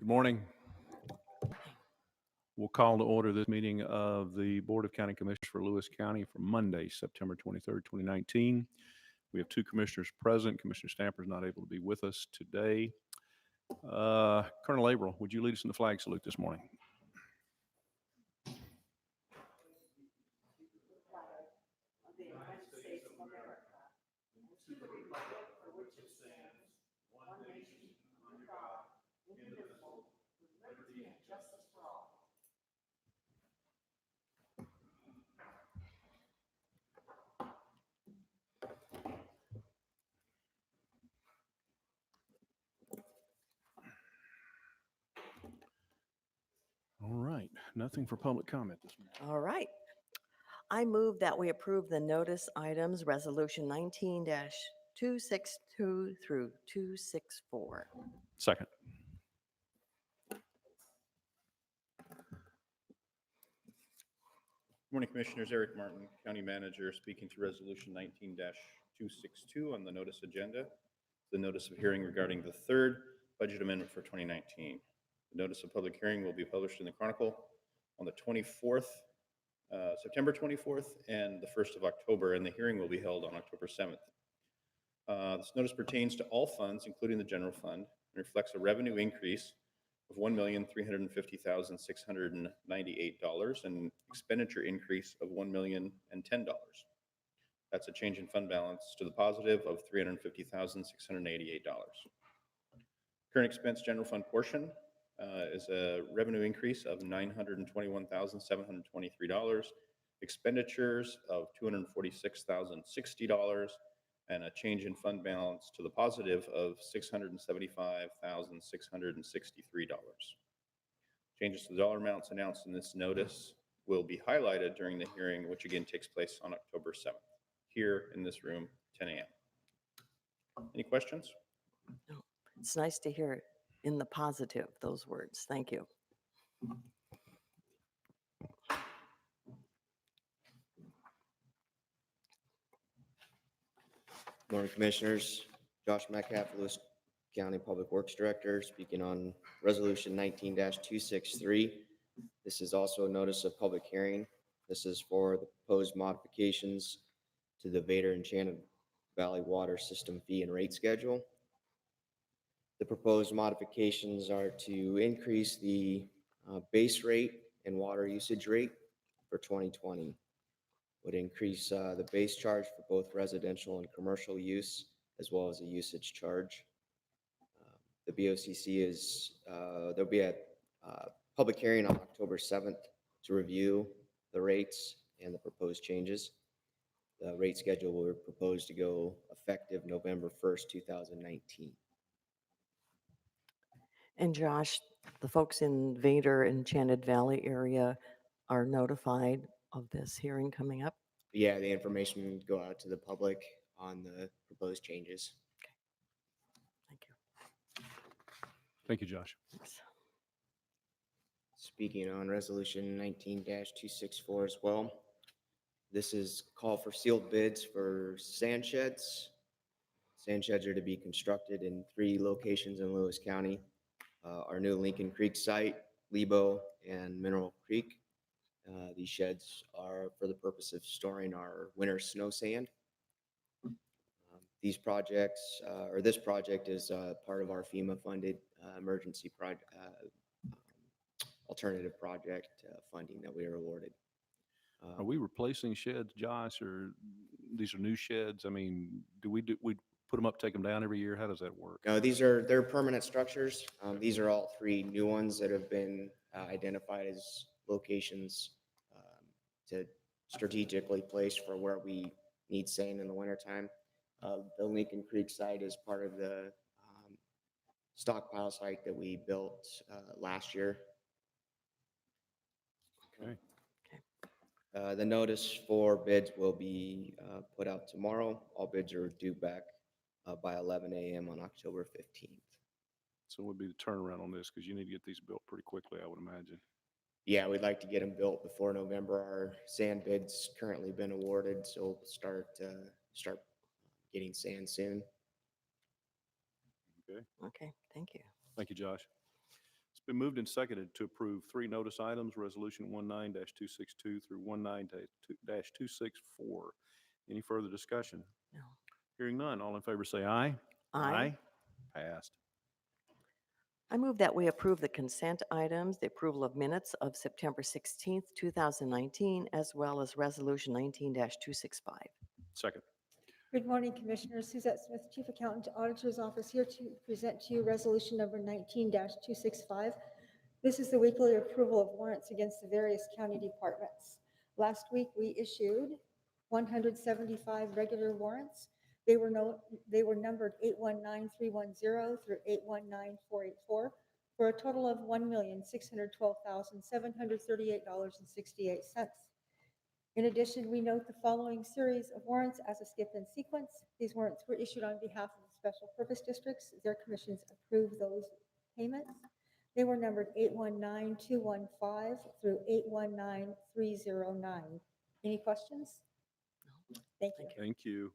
Morning. We'll call to order this meeting of the Board of County Commissioners for Lewis County for Monday, September 23rd, 2019. We have two commissioners present. Commissioner Stamper is not able to be with us today. Colonel Averill, would you lead us in the flag salute this morning? All right, nothing for public comment this morning. All right. I move that we approve the notice items, Resolution 19-262 through 264. Second. Morning, Commissioners. Eric Martin, County Manager, speaking to Resolution 19-262 on the notice agenda. The notice of hearing regarding the third budget amendment for 2019. The notice of public hearing will be published in the Chronicle on the 24th, September 24th, and the 1st of October, and the hearing will be held on October 7th. This notice pertains to all funds, including the general fund, and reflects a revenue increase of $1,350,698 and expenditure increase of $1,010,010. That's a change in fund balance to the positive of $350,688. Current expense general fund portion is a revenue increase of $921,723, expenditures of $246,060, and a change in fund balance to the positive of $675,663. Changes to the dollar amounts announced in this notice will be highlighted during the hearing, which again takes place on October 7th, here in this room, 10 a.m. Any questions? No. It's nice to hear in the positive, those words. Thank you. Morning, Commissioners. Josh Metcalf, Lewis County Public Works Director, speaking on Resolution 19-263. This is also a notice of public hearing. This is for the proposed modifications to the Vader and Shannon Valley Water System fee and rate schedule. The proposed modifications are to increase the base rate and water usage rate for 2020. Would increase the base charge for both residential and commercial use, as well as a usage charge. The BOCC is, there'll be a public hearing on October 7th to review the rates and the proposed changes. The rate schedule will be proposed to go effective November 1st, 2019. And Josh, the folks in Vader and Enchanted Valley area are notified of this hearing coming up? Yeah, the information will go out to the public on the proposed changes. Thank you. Thank you, Josh. Thanks. Speaking on Resolution 19-264 as well. This is call for sealed bids for sand sheds. Sand sheds are to be constructed in 3 locations in Lewis County. Our new Lincoln Creek site, Lebo, and Mineral Creek. These sheds are for the purpose of storing our winter snow sand. These projects, or this project is part of our FEMA-funded emergency project, alternative project funding that we are awarded. Are we replacing sheds, Josh, or these are new sheds? I mean, we put them up, take them down every year? How does that work? No, they're permanent structures. These are all 3 new ones that have been identified as locations to strategically placed for where we need sand in the wintertime. The Lincoln Creek site is part of the stockpile site that we built last year. Okay. The notice for bids will be put out tomorrow. All bids are due back by 11 a.m. on October 15th. So what would be the turnaround on this? Because you need to get these built pretty quickly, I would imagine. Yeah, we'd like to get them built before November. Our sand bid's currently been awarded, so we'll start getting sand soon. Okay. Okay, thank you. Thank you, Josh. Been moved and seconded to approve three notice items, Resolution 19-262 through 19-264. Any further discussion? No. Hearing none, all in favor say aye. Aye. Passed. I move that we approve the consent items, the approval of minutes of September 16th, 2019, as well as Resolution 19-265. Second. Good morning, Commissioners. Suzette Smith, Chief Accountant, Auditor's Office, here to present to you Resolution number 19-265. This is the weekly approval of warrants against the various county departments. Last week, we issued 175 regular warrants. They were numbered 819310 through 819484 for a total of $1,612,738.68. In addition, we note the following series of warrants as a skip in sequence. These warrants were issued on behalf of the special purpose districts. Their commissions approved those payments. They were numbered 819215 through 819309. Any questions? Thank you. Thank you.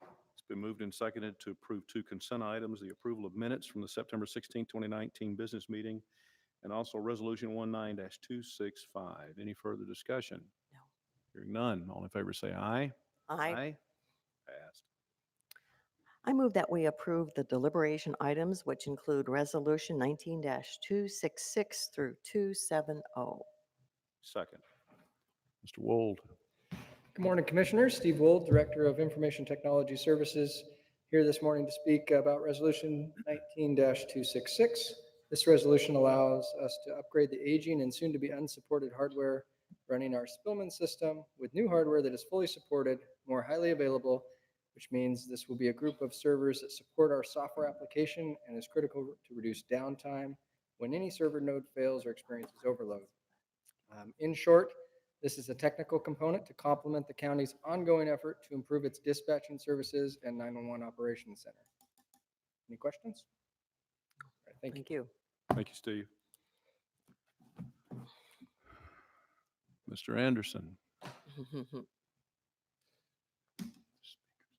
It's been moved and seconded to approve two consent items, the approval of minutes from the September 16, 2019 business meeting, and also Resolution 19-265. Any further discussion? No. Hearing none, all in favor say aye. Aye. Passed. I move that we approve the deliberation items, which include Resolution 19-266 through 270. Second. Mr. Wold. Good morning, Commissioners. Steve Wold, Director of Information Technology Services, here this morning to speak about Resolution 19-266. This resolution allows us to upgrade the aging and soon-to-be unsupported hardware running our Spillman system with new hardware that is fully supported, more highly available, which means this will be a group of servers that support our software application and is critical to reduce downtime when any server node fails or experiences overload. In short, this is a technical component to complement the county's ongoing effort to improve its dispatching services and 911 operations center. Any questions? All right, thank you. Thank you. Thank you, Steve. Mr. Anderson. Good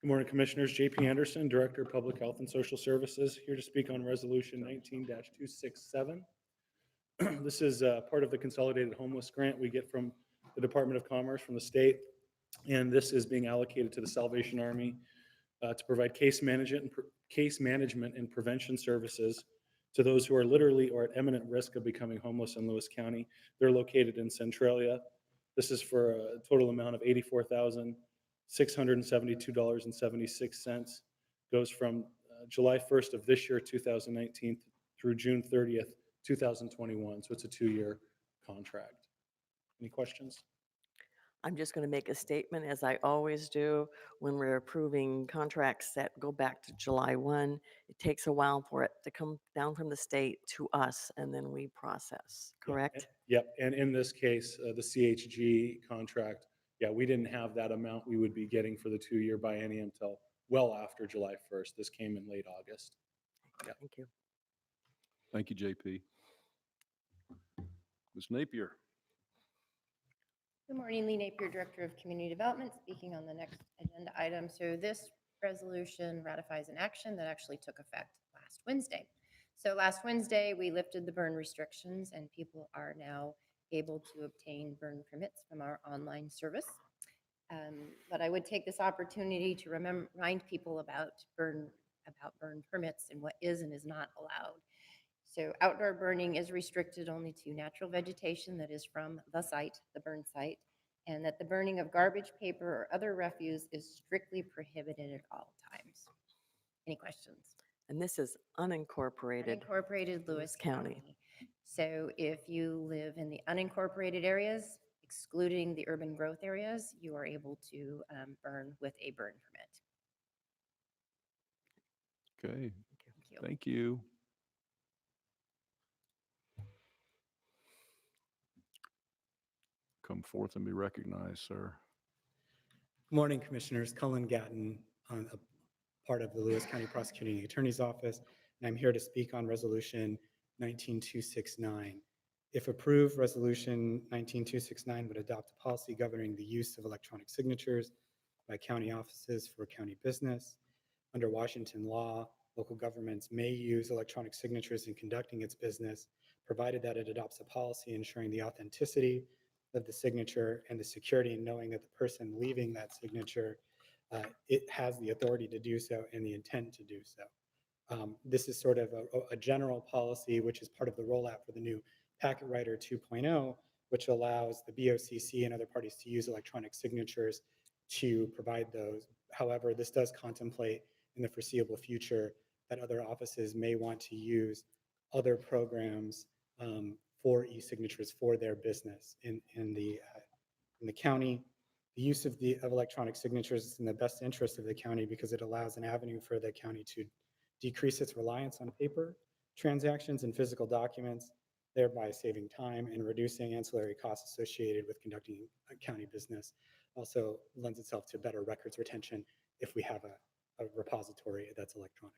morning, Commissioners. JP Anderson, Director of Public Health and Social Services, here to speak on Resolution 19-267. This is part of the Consolidated Homeless Grant we get from the Department of Commerce from the state, and this is being allocated to the Salvation Army to provide case management and prevention services to those who are literally or at imminent risk of becoming homeless in Lewis County. They're located in Centralia. This is for a total amount of $84,672.76. Goes from July 1st of this year, 2019, through June 30th, 2021. So it's a 2-year contract. Any questions? I'm just going to make a statement, as I always do, when we're approving contracts that go back to July 1. It takes a while for it to come down from the state to us, and then we process, correct? Yep. And in this case, the CHG contract, yeah, we didn't have that amount we would be getting for the 2-year biennium until well after July 1st. This came in late August. Yep. Thank you. Thank you, JP. Ms. Napier. Good morning, Lee Napier, Director of Community Development, speaking on the next agenda item. So this resolution ratifies an action that actually took effect last Wednesday. So last Wednesday, we lifted the burn restrictions and people are now able to obtain burn permits from our online service. But I would take this opportunity to remind people about burn permits and what is and is not allowed. So outdoor burning is restricted only to natural vegetation that is from the site, the burn site, and that the burning of garbage, paper, or other refuse is strictly prohibited at all times. Any questions? And this is unincorporated. Unincorporated Lewis County. So if you live in the unincorporated areas, excluding the urban growth areas, you are able to burn with a burn permit. Okay. Thank you. Thank you. Come forth and be recognized, sir. Good morning, Commissioners. Cullen Gatton, on a part of the Lewis County Prosecuting Attorney's Office, and I'm here to speak on Resolution 19269. If approved, Resolution 19269 would adopt a policy governing the use of electronic signatures by county offices for county business. Under Washington law, local governments may use electronic signatures in conducting its business, provided that it adopts a policy ensuring the authenticity of the signature and the security in knowing that the person leaving that signature, it has the authority to do so and the intent to do so. This is sort of a general policy, which is part of the rollout for the new Packet Writer 2.0, which allows the BOCC and other parties to use electronic signatures to provide those. However, this does contemplate in the foreseeable future that other offices may want to use other programs for e-signatures for their business in the county. The use of electronic signatures is in the best interest of the county because it allows an avenue for the county to decrease its reliance on paper transactions and physical documents, thereby saving time and reducing ancillary costs associated with conducting a county business. Also lends itself to better records retention if we have a repository that's electronic.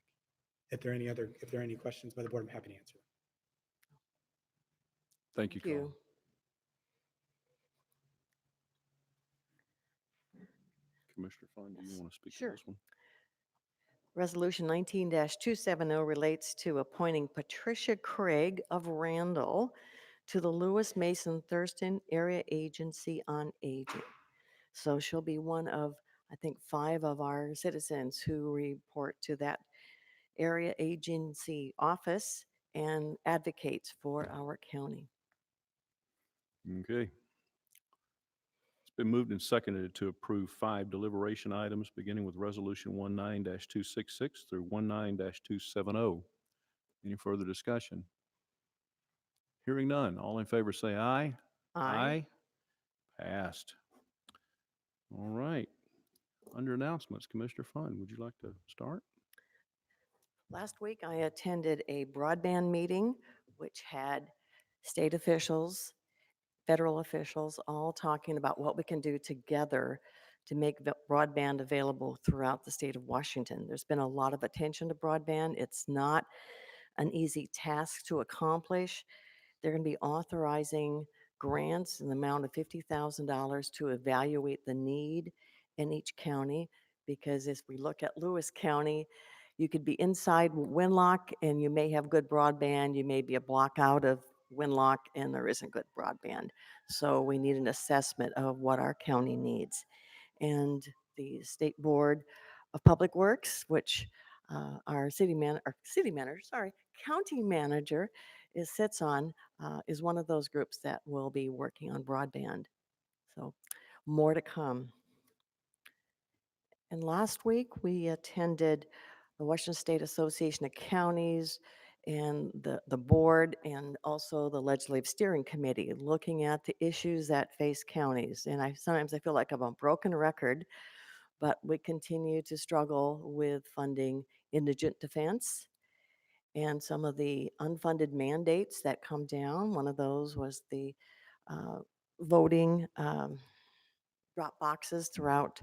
If there are any questions by the board, I'm happy to answer them. Thank you, Thank Colin. you. Commissioner Fund, do you Yes, want to speak to sure. this one? Resolution 19-270 relates to appointing Patricia Craig of Randall to the Lewis Mason Thurston Area Agency on Aging. So she'll be one of, I think, 5 of our citizens who report to that area agency office and advocates for our county. Okay. It's been moved and seconded to approve 5 deliberation items, beginning with Resolution 19-266 through 19-270. Any further discussion? Hearing none. All in favor say aye. Aye. Passed. All right. Under announcements, Commissioner Fund, would you like to start? Last week, I attended a broadband meeting which had state officials, federal officials, all talking about what we can do together to make broadband available throughout the state of Washington. There's been a lot of attention to broadband. It's not an easy task to accomplish. They're going to be authorizing grants in the amount of $50,000 to evaluate the need in each county, because as we look at Lewis County, you could be inside Winlock and you may have good broadband. You may be a block out of Winlock and there isn't good broadband. So we need an assessment of what our county needs. And the State Board of Public Works, which our county manager sits on, is one of those groups that will be working on broadband. So more to come. And last week, we attended the Washington State Association of Counties and the board and also the Legislative Steering Committee, looking at the issues that face counties. And sometimes I feel like I'm a broken record, but we continue to struggle with funding indigent defense and some of the unfunded mandates that come down. One of those was the voting drop boxes throughout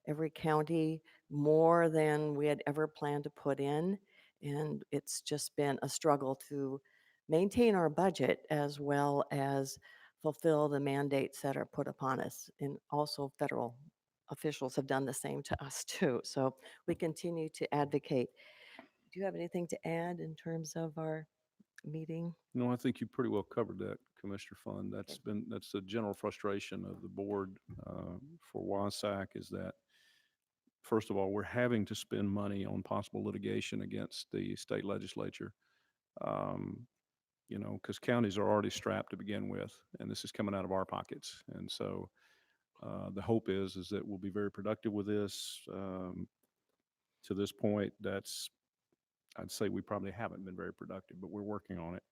every county, more than we had ever planned to put in. And it's just been a struggle to maintain our budget as well as fulfill the mandates that are put upon us. And also federal officials have done the same to us too. So we continue to advocate. Do you have anything to add in terms of our meeting? No, I think you pretty well covered that, Commissioner Fund. That's the general frustration of the board for WASAC, is that, first of all, we're having to spend money on possible litigation against the state legislature. Because counties are already strapped to begin with, and this is coming out of our pockets. And so the hope is that we'll be very productive with this. To this point, I'd say we probably haven't been very productive, but we're working on it.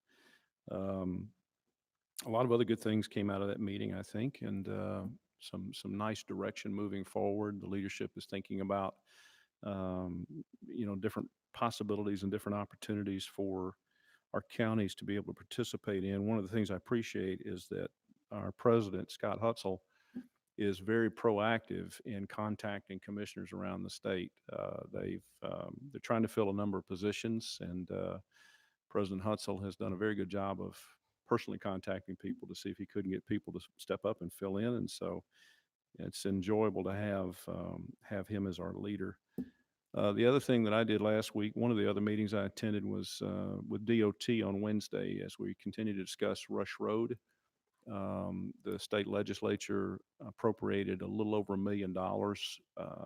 A lot of other good things came out of that meeting, I think, and some nice direction moving forward. The leadership is thinking about different possibilities and different opportunities for our counties to be able to participate in. One of the things I appreciate is that our president, Scott Hutzel, is very proactive in contacting commissioners around the state. They're trying to fill a number of positions, and President Hutzel has done a very good job of personally contacting people to see if he couldn't get people to step up and fill in. And so it's enjoyable to have him as our leader. The other thing that I did last week, one of the other meetings I attended was with DOT on Wednesday as we continue to discuss Rush Road. The state legislature appropriated a little over $1 million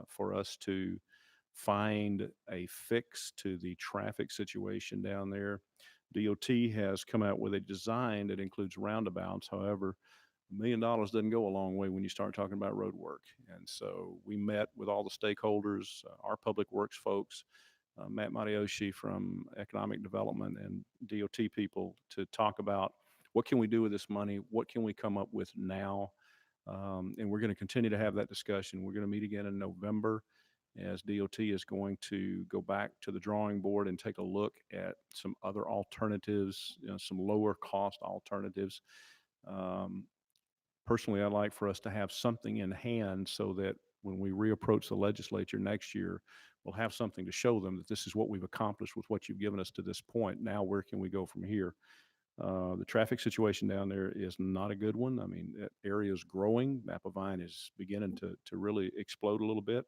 for us to find a fix to the traffic situation down there. DOT has come out with a design that includes roundabouts. However, $1 million doesn't go a long way when you start talking about road work. And so we met with all the stakeholders, our public works folks, Matt Matioshi from Economic Development and DOT people to talk about what can we do with this money? What can we come up with now? And we're going to continue to have that discussion. We're going to meet again in November as DOT is going to go back to the drawing board and take a look at some other alternatives, some lower cost alternatives. Personally, I'd like for us to have something in hand so that when we reapproach the legislature next year, we'll have something to show them that this is what we've accomplished with what you've given us to this point. Now, where can we go from here? The traffic situation down there is not a good one. I mean, that area is growing. Napavine is beginning to really explode a little bit.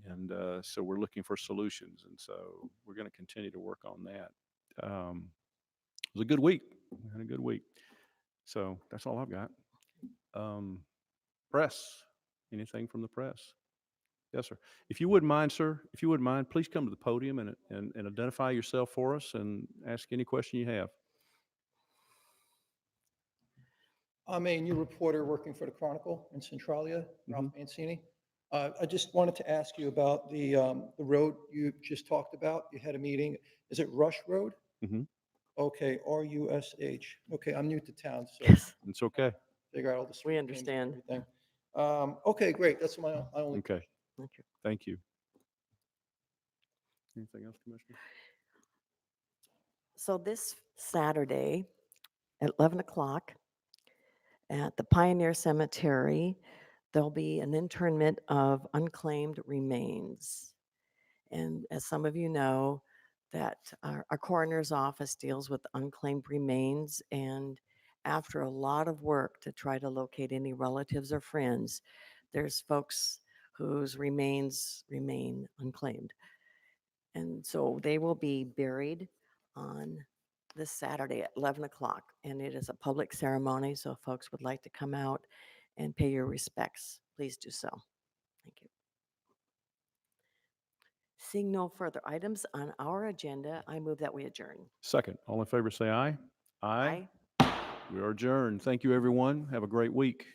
And so we're looking for solutions. And so we're going to continue to work on that. It was a good week. We had a good week. So that's all I've got. Press, anything from the press? Yes, sir. If you wouldn't mind, sir, if you wouldn't mind, please come to the podium and identify yourself for us and ask any question you have. I'm a new reporter working for the Chronicle in Centralia, Ralph Mancini. I just wanted to ask you about the road you just talked about. You had a meeting. Is it Rush Road? Mhm. Okay, RUSH. Okay, I'm new to town, so Yes, It's okay. figure out all the we street names and understand. everything. Okay, great. That's my only. Okay. Thank you. Thank you. Anything else, Commissioner? So this Saturday at 11 o'clock at the Pioneer Cemetery, there'll be an internment of unclaimed remains. And as some of you know, that our coroner's office deals with unclaimed remains. And after a lot of work to try to locate any relatives or friends, there's folks whose remains remain unclaimed. And so they will be buried on this Saturday at 11 o'clock. And it is a public ceremony. So if folks would like to come out and pay your respects, please do so. Thank you. Seeing no further items on our agenda, I move that we adjourn. Second, all in favor say aye. Aye. We are adjourned. Thank you, everyone. Have a great week.